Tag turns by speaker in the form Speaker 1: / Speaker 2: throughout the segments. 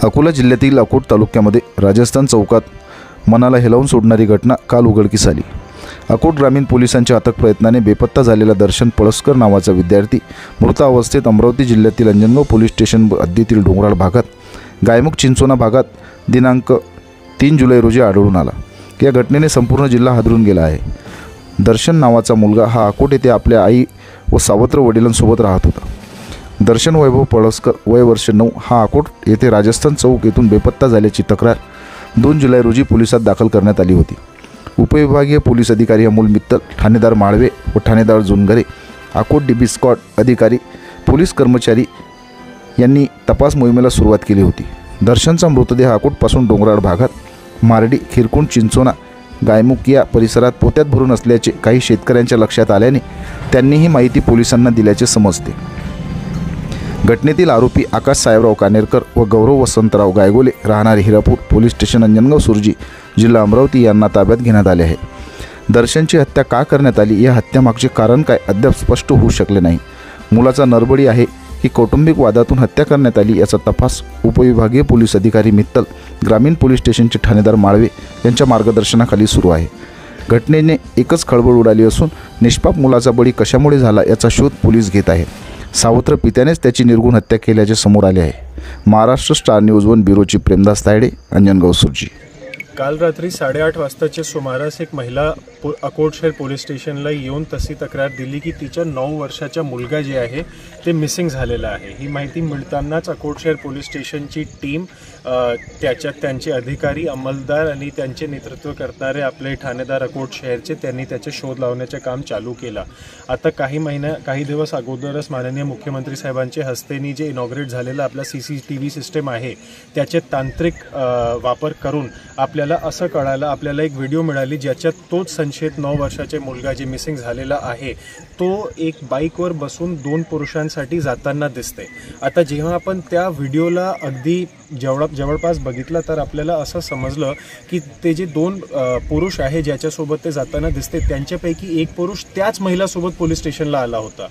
Speaker 1: अकोला जिल्ह्यातील अकोट तालुक्यामध्ये राजस्थान चौकात मनाला हेलावून सोडणारी घटना काल उघडकीस आली। अकोट ग्रामीण पोलिसांच्या अथक प्रयत्नाने बेपत्ता झालेला दर्शन पळसकर नावाचा विद्यार्थी मृत अवस्थेत अमरावती जिल्ह्यातील अंजनगाव पोलीस स्टेशन हद्दीतील डोंगराळ भागात गायमुख चिंचोना भागात दिनांक 3 जुलै रोजी आढळून आला। या घटनेने संपूर्ण जिल्हा हादरून गेला आहे। दर्शन नावाचा मुलगा हा अकोट येथे आपल्या आई व सावत्र वडिलांसोबत राहत होता। दर्शन वैभव पळसकर वय वर्ष 9 हा अकोट येथे राजस्थान चौक येथून बेपत्ता झाल्याची तक्रार 2 जुलै रोजी पोलिसात दाखल करण्यात आली होती। उपविभागीय पोलीस अधिकारी अमोल मित्तल, ठाणेदार माळवे व ठाणेदार जुनगरे, अकोट डीबी स्क्वॉड अधिकारी, पोलीस कर्मचारी यांनी तपास मोहिमेला सुरुवात केली होती। दर्शनचा मृतदेह अकोटपासून डोंगराळ भागात मारडी, खिरकुंड, चिंचोना, गायमुख या परिसरात पोत्यात भरून असल्याचे काही शेतकऱ्यांच्या लक्षात आल्याने त्यांनी ही माहिती पोलिसांना दिल्याचे समजते। घटनेतील आरोपी आकाश साहेबराव कानेरकर व गौरव वसंतराव गायगोले राहणारे हिरापूर पोलीस स्टेशन अंजनगाव सुरजी जिल्हा अमरावती यांना ताब्यात घेण्यात आले आहे। दर्शनची हत्या का करण्यात आली, या हत्यामागचे कारण काय अद्याप स्पष्ट होऊ शकले नाही। मुलाचा नरबळी आहे की कौटुंबिक वादातून हत्या करण्यात आली याचा तपास उपविभागीय पोलीस अधिकारी मित्तल, ग्रामीण पोलीस स्टेशनचे ठाणेदार माळवे यांच्या मार्गदर्शनाखाली सुरू आहे। घटनेने एकच खळबळ उडाली असून निष्पाप मुलाचा बळी कशामुळे झाला याचा शोध पोलीस घेत आहेत। सावत्र पित्यानेच त्याची निर्घृण हत्या केल्याचे समोर आले आहे। महाराष्ट्र स्टार न्यूज 1 ब्युरोची प्रेमदास तायडे, अंजनगाव सुरजी।
Speaker 2: काल रात्री 8:30 वाजताच्या सुमारास एक महिला अकोट शहर पोलीस स्टेशनला येऊन तशी तक्रार दिली की तिच्या 9 वर्षाचा मुलगा जे आहे ते मिसिंग झालेला आहे। ही माहिती मिळतानाच अकोट शहर पोलीस स्टेशनची टीम त्यांचे अधिकारी, अंमलदार आणि त्यांचे नेतृत्व करणारे आपले ठाणेदार अकोट शहरचे त्यांनी त्याचे शोध लावण्याचे काम चालू केला। आता काही दिवस अगोदरच माननीय मुख्यमंत्री साहेबांचे हस्तेनी जे इनॉग्रेट झालेला आपला CCTV सिस्टम आहे त्याचे तांत्रिक वापर करून आपल्याला असं कळालं, आपल्याला एक व्हिडिओ मिळाली ज्याच्यात तोच संशयित 9 वर्षाचे मुलगा जे मिसिंग झालेला आहे तो एक बाईकवर बसून 2 पुरुषांसाठी जाताना दिसते। आता जेव्हा आपण त्या व्हिडिओला अगदी जवळपास बघितलं तर आपल्याला असं समजलं की ते जे 2 पुरुष आहे ज्याच्यासोबत ते जाताना दिसते त्यांच्यापैकी एक पुरुष त्याच महिलासोबत पोलीस स्टेशनला आला होता।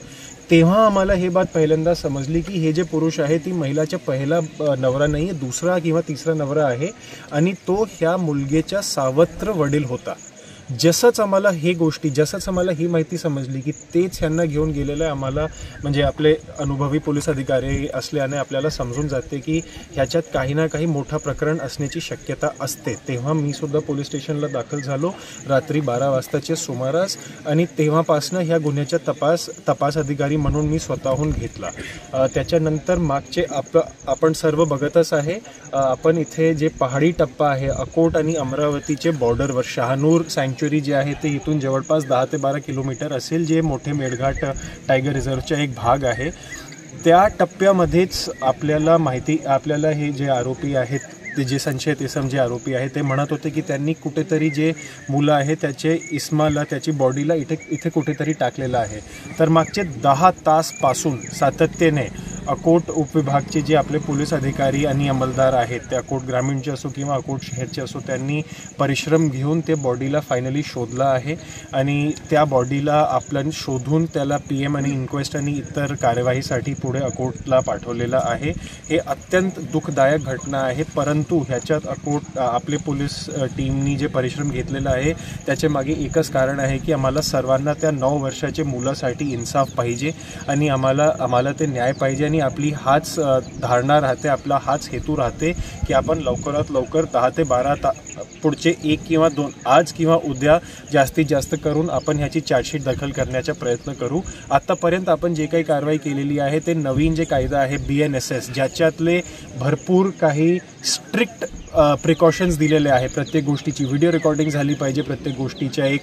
Speaker 2: तेव्हा आम्हाला हे बात पहिल्यांदा समजली की हे जे पुरुष आहे ती महिलाचा पहिला नवरा नाही आहे, दुसरा किंवा तिसरा नवरा आहे आणि तो ह्या मुलगीचा सावत्र वडील होता। जसंच आम्हाला ही माहिती समजली की तेच ह्यांना घेऊन गेलेलं आहे, आम्हाला म्हणजे आपले अनुभवी पोलीस अधिकारी असल्याने आपल्याला समजून जाते की ह्याच्यात काही ना काही मोठा प्रकरण असण्याची शक्यता असते। तेव्हा मी सुद्धा पोलीस स्टेशनला दाखल झालो रात्री 12 वाजताच्या सुमारास आणि तेव्हापासनं ह्या गुन्ह्याचा तपास अधिकारी म्हणून मी स्वतःहून घेतला। त्याच्यानंतर मागचे आपण सर्व बघतच आहे, आपण इथे जे पहाडी टप्पा आहे अकोट आणि अमरावतीचे बॉर्डरवर शहानूर सँक्च्युरी जे आहे ते इथून जवळपास 10 ते 12 किलोमीटर असेल, जे मोठे मेळघाट टायगर रिझर्वचा एक भाग आहे। त्या टप्प्यामध्येच आपल्याला हे जे आरोपी आहेत ते जे संशयित इसम जे आरोपी आहे ते म्हणत होते की त्यांनी कुठेतरी जे मुलं आहे त्याचे इस्माला त्याची बॉडीला इथे कुठेतरी टाकलेलं आहे। तर मागचे 10 तासपासून सातत्याने अकोट उपविभागचे जे आपले पोलीस अधिकारी आणि अंमलदार आहेत ते अकोट ग्रामीणचे असो किंवा अकोट शहरचे असो त्यांनी परिश्रम घेऊन ते बॉडीला फायनली शोधलं आहे आणि त्या बॉडीला आपण शोधून त्याला PM आणि इन्क्वेस्ट आणि इतर कार्यवाहीसाठी पुढे अकोटला पाठवलेलं आहे। हे अत्यंत दुःखदायक घटना आहे, परंतु ह्याच्यात अकोट आपले पोलीस टीमनी जे परिश्रम घेतलेला आहे त्याच्या मागे एकच कारण आहे की आम्हाला सर्वांना त्या 9 वर्षाचे मुलासाठी इन्साफ पाहिजे आणि आम्हाला ते न्याय पाहिजे। आपली हाच धारणा राहते, आपला हाच हेतू राहते की आपण लवकरात लवकर 10 ते 12 पुढचे 1 किंवा 2 आज किंवा उद्या जास्तीत जास्त करून आपण ह्याची चार्जशीट दाखल करण्याचा प्रयत्न करू। आतापर्यंत आपण जे काही कारवाई केलेली आहे ते नवीन जे कायदा आहे BNSS ज्याच्यातले भरपूर काही स्ट्रिक्ट प्रिकॉशन्स दिलेले आहे। प्रत्येक गोष्टीची व्हिडिओ रेकॉर्डिंग झाली पाहिजे, प्रत्येक गोष्टीच्या एक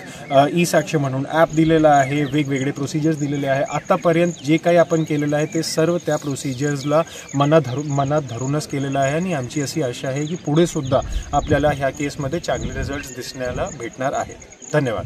Speaker 2: ई-साक्ष्य म्हणून ॲप दिलेला आहे, वेगवेगळे प्रोसिजर्स दिलेले आहे। आतापर्यंत जे काही आपण केलेलं आहे ते सर्व त्या प्रोसिजर्सला मनात धरूनच केलेलं आहे आणि आमची अशी आशा आहे की पुढे सुद्धा आपल्याला ह्या केसमध्ये चांगले रिझल्ट्स दिसण्याला भेटणार आहेत। धन्यवाद।